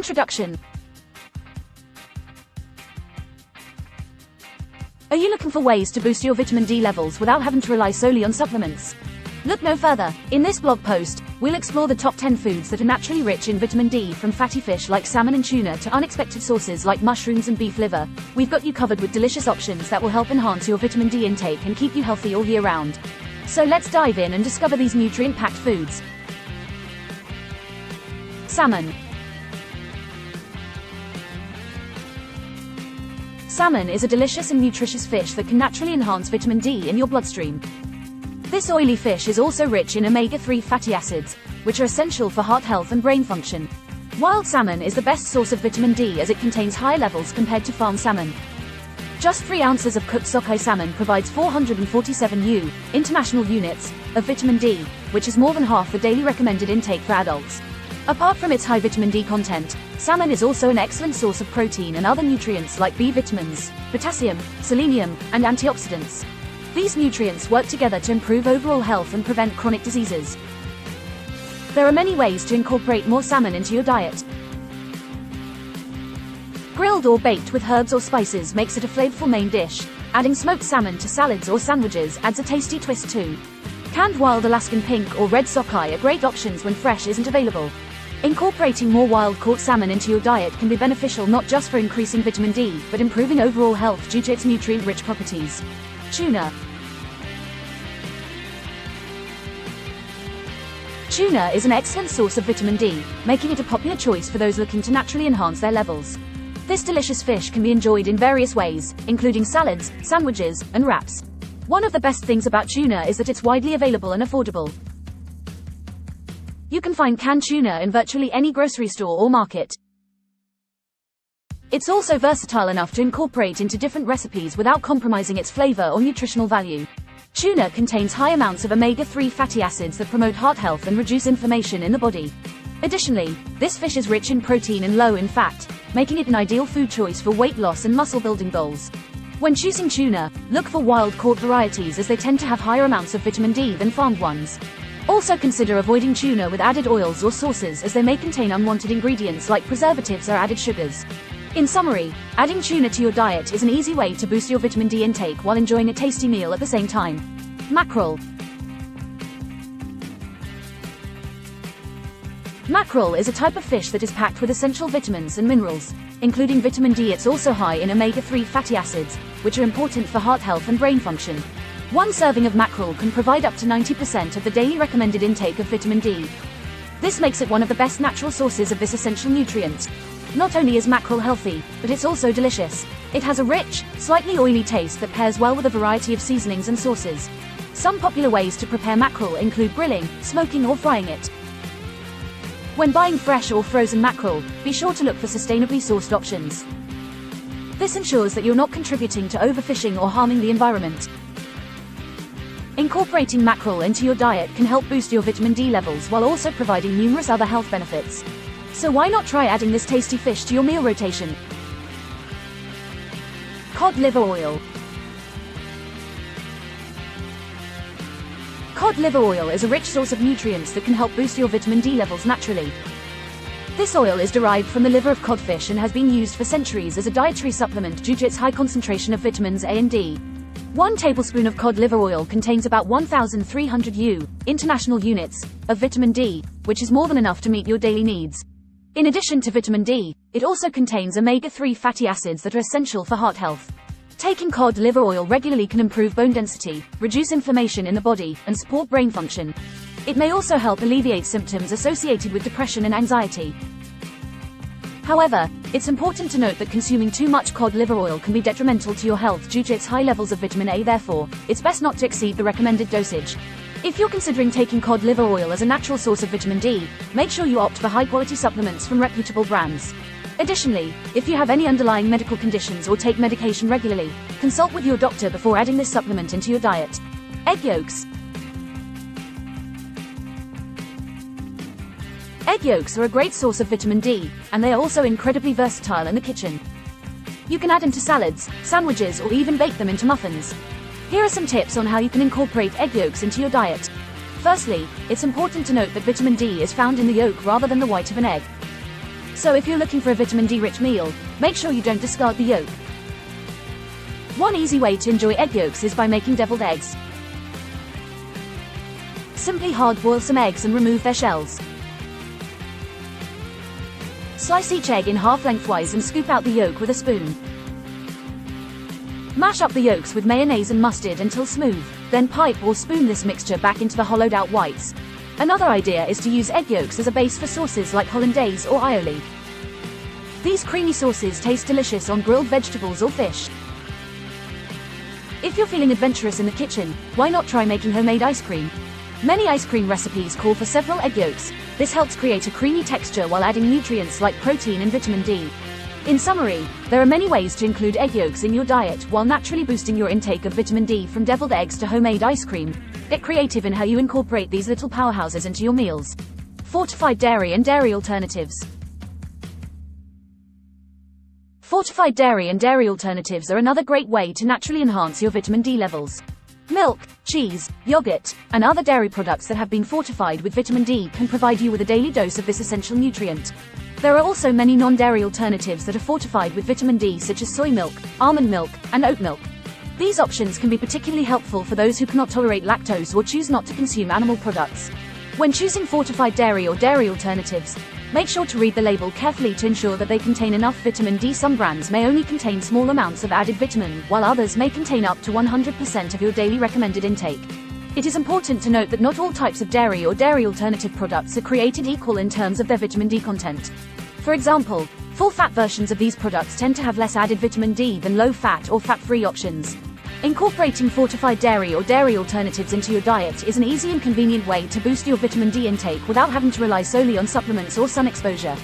Introduction. Are you looking for ways to boost your vitamin D levels without having to rely solely on supplements? Look no further. In this blog post, we'll explore the top 10 foods that are naturally rich in vitamin D, from fatty fish like salmon and tuna to unexpected sources like mushrooms and beef liver. We've got you covered with delicious options that will help enhance your vitamin D intake and keep you healthy all year round. So let's dive in and discover these nutrient-packed foods. Salmon. Salmon is a delicious and nutritious fish that can naturally enhance vitamin D in your bloodstream. This oily fish is also rich in omega-3 fatty acids, which are essential for heart health and brain function. Wild salmon is the best source of vitamin D as it contains higher levels compared to farm salmon. Just 3 ounces of cooked sockeye salmon provides 447 international units of vitamin D, which is more than half the daily recommended intake for adults. Apart from its high vitamin D content, salmon is also an excellent source of protein and other nutrients like B vitamins, potassium, selenium, and antioxidants. These nutrients work together to improve overall health and prevent chronic diseases. There are many ways to incorporate more salmon into your diet. Grilled or baked with herbs or spices makes it a flavorful main dish. Adding smoked salmon to salads or sandwiches adds a tasty twist too. Canned wild Alaskan pink or red sockeye are great options when fresh isn't available. Incorporating more wild-caught salmon into your diet can be beneficial not just for increasing vitamin D, but improving overall health due to its nutrient-rich properties. Tuna. Tuna is an excellent source of vitamin D, making it a popular choice for those looking to naturally enhance their levels. This delicious fish can be enjoyed in various ways, including salads, sandwiches, and wraps. One of the best things about tuna is that it's widely available and affordable. You can find canned tuna in virtually any grocery store or market. It's also versatile enough to incorporate into different recipes without compromising its flavor or nutritional value. Tuna contains high amounts of omega-3 fatty acids that promote heart health and reduce inflammation in the body. Additionally, this fish is rich in protein and low in fat, making it an ideal food choice for weight loss and muscle-building goals. When choosing tuna, look for wild-caught varieties as they tend to have higher amounts of vitamin D than farmed ones. Also consider avoiding tuna with added oils or sauces as they may contain unwanted ingredients like preservatives or added sugars. In summary, adding tuna to your diet is an easy way to boost your vitamin D intake while enjoying a tasty meal at the same time. Mackerel. Mackerel is a type of fish that is packed with essential vitamins and minerals, including vitamin D. It's also high in omega-3 fatty acids, which are important for heart health and brain function. One serving of mackerel can provide up to 90% of the daily recommended intake of vitamin D. This makes it one of the best natural sources of this essential nutrient. Not only is mackerel healthy, but it's also delicious. It has a rich, slightly oily taste that pairs well with a variety of seasonings and sauces. Some popular ways to prepare mackerel include grilling, smoking, or frying it. When buying fresh or frozen mackerel, be sure to look for sustainably sourced options. This ensures that you're not contributing to overfishing or harming the environment. Incorporating mackerel into your diet can help boost your vitamin D levels while also providing numerous other health benefits. So why not try adding this tasty fish to your meal rotation? Cod liver oil. Cod liver oil is a rich source of nutrients that can help boost your vitamin D levels naturally. This oil is derived from the liver of codfish and has been used for centuries as a dietary supplement due to its high concentration of vitamins A and D. 1 tablespoon of cod liver oil contains about 1,300 international units of vitamin D, which is more than enough to meet your daily needs. In addition to vitamin D, it also contains omega-3 fatty acids that are essential for heart health. Taking cod liver oil regularly can improve bone density, reduce inflammation in the body, and support brain function. It may also help alleviate symptoms associated with depression and anxiety. However, it's important to note that consuming too much cod liver oil can be detrimental to your health due to its high levels of vitamin A. Therefore, it's best not to exceed the recommended dosage. If you're considering taking cod liver oil as a natural source of vitamin D, make sure you opt for high-quality supplements from reputable brands. Additionally, if you have any underlying medical conditions or take medication regularly, consult with your doctor before adding this supplement into your diet. Egg yolks. Egg yolks are a great source of vitamin D, and they are also incredibly versatile in the kitchen. You can add them to salads, sandwiches, or even bake them into muffins. Here are some tips on how you can incorporate egg yolks into your diet. Firstly, it's important to note that vitamin D is found in the yolk rather than the white of an egg. So if you're looking for a vitamin D-rich meal, make sure you don't discard the yolk. One easy way to enjoy egg yolks is by making deviled eggs. Simply hard-boil some eggs and remove their shells. Slice each egg in half lengthwise and scoop out the yolk with a spoon. Mash up the yolks with mayonnaise and mustard until smooth, then pipe or spoon this mixture back into the hollowed-out whites. Another idea is to use egg yolks as a base for sauces like hollandaise or aioli. These creamy sauces taste delicious on grilled vegetables or fish. If you're feeling adventurous in the kitchen, why not try making homemade ice cream? Many ice cream recipes call for several egg yolks. This helps create a creamy texture while adding nutrients like protein and vitamin D. In summary, there are many ways to include egg yolks in your diet while naturally boosting your intake of vitamin D, from deviled eggs to homemade ice cream. Get creative in how you incorporate these little powerhouses into your meals. Fortified dairy and dairy alternatives. Fortified dairy and dairy alternatives are another great way to naturally enhance your vitamin D levels. Milk, cheese, yogurt, and other dairy products that have been fortified with vitamin D can provide you with a daily dose of this essential nutrient. There are also many non-dairy alternatives that are fortified with vitamin D, such as soy milk, almond milk, and oat milk. These options can be particularly helpful for those who cannot tolerate lactose or choose not to consume animal products. When choosing fortified dairy or dairy alternatives, make sure to read the label carefully to ensure that they contain enough vitamin D. Some brands may only contain small amounts of added vitamin, while others may contain up to 100% of your daily recommended intake. It is important to note that not all types of dairy or dairy alternative products are created equal in terms of their vitamin D content. For example, full-fat versions of these products tend to have less added vitamin D than low-fat or fat-free options. Incorporating fortified dairy or dairy alternatives into your diet is an easy and convenient way to boost your vitamin D intake without having to rely solely on supplements or sun exposure.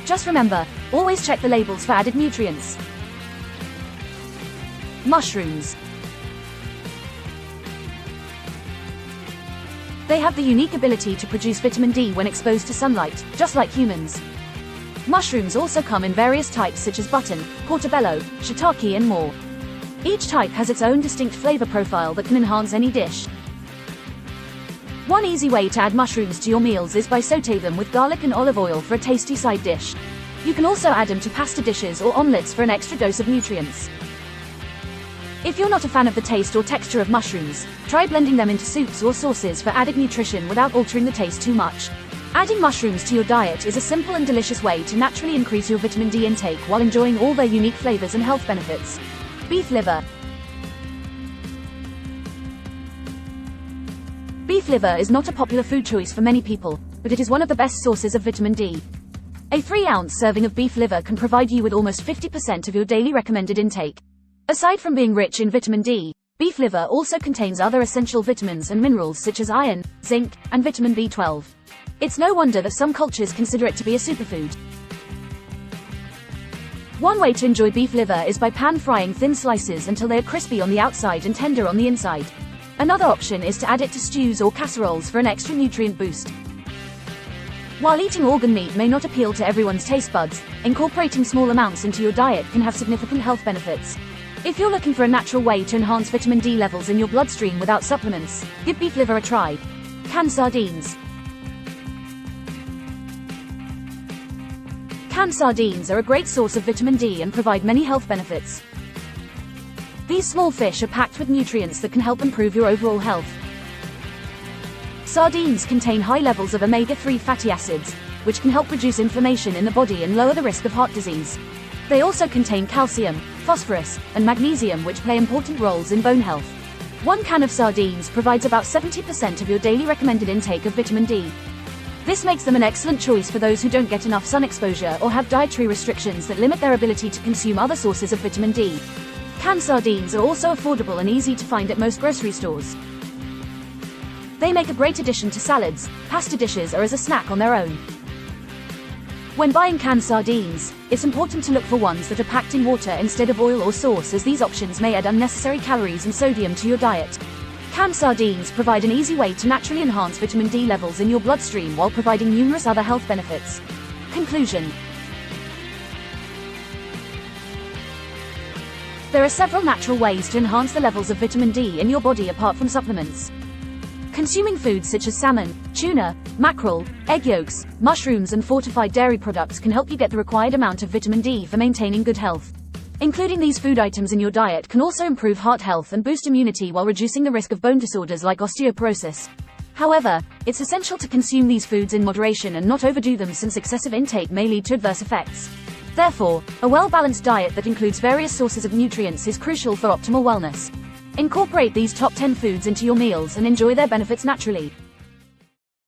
Just remember, always check the labels for added nutrients. Mushrooms. They have the unique ability to produce vitamin D when exposed to sunlight, just like humans. Mushrooms also come in various types such as button, portobello, shiitake, and more. Each type has its own distinct flavor profile that can enhance any dish. One easy way to add mushrooms to your meals is by sauté them with garlic and olive oil for a tasty side dish. You can also add them to pasta dishes or omelets for an extra dose of nutrients. If you're not a fan of the taste or texture of mushrooms, try blending them into soups or sauces for added nutrition without altering the taste too much. Adding mushrooms to your diet is a simple and delicious way to naturally increase your vitamin D intake while enjoying all their unique flavors and health benefits. Beef liver. Beef liver is not a popular food choice for many people, but it is one of the best sources of vitamin D. A 3-ounce serving of beef liver can provide you with almost 50% of your daily recommended intake. Aside from being rich in vitamin D, beef liver also contains other essential vitamins and minerals such as iron, zinc, and vitamin B12. It's no wonder that some cultures consider it to be a superfood. One way to enjoy beef liver is by pan-frying thin slices until they are crispy on the outside and tender on the inside. Another option is to add it to stews or casseroles for an extra nutrient boost. While eating organ meat may not appeal to everyone's taste buds, incorporating small amounts into your diet can have significant health benefits. If you're looking for a natural way to enhance vitamin D levels in your bloodstream without supplements, give beef liver a try. Canned sardines. Canned sardines are a great source of vitamin D and provide many health benefits. These small fish are packed with nutrients that can help improve your overall health. Sardines contain high levels of omega-3 fatty acids, which can help reduce inflammation in the body and lower the risk of heart disease. They also contain calcium, phosphorus, and magnesium, which play important roles in bone health. One can of sardines provides about 70% of your daily recommended intake of vitamin D. This makes them an excellent choice for those who don't get enough sun exposure or have dietary restrictions that limit their ability to consume other sources of vitamin D. Canned sardines are also affordable and easy to find at most grocery stores. They make a great addition to salads, pasta dishes, or as a snack on their own. When buying canned sardines, it's important to look for ones that are packed in water instead of oil or sauce, as these options may add unnecessary calories and sodium to your diet. Canned sardines provide an easy way to naturally enhance vitamin D levels in your bloodstream while providing numerous other health benefits. Conclusion. There are several natural ways to enhance the levels of vitamin D in your body apart from supplements. Consuming foods such as salmon, tuna, mackerel, egg yolks, mushrooms and fortified dairy products can help you get the required amount of vitamin D for maintaining good health. Including these food items in your diet can also improve heart health and boost immunity while reducing the risk of bone disorders like osteoporosis. However, it's essential to consume these foods in moderation and not overdo them, since excessive intake may lead to adverse effects. Therefore, a well-balanced diet that includes various sources of nutrients is crucial for optimal wellness. Incorporate these top 10 foods into your meals and enjoy their benefits naturally.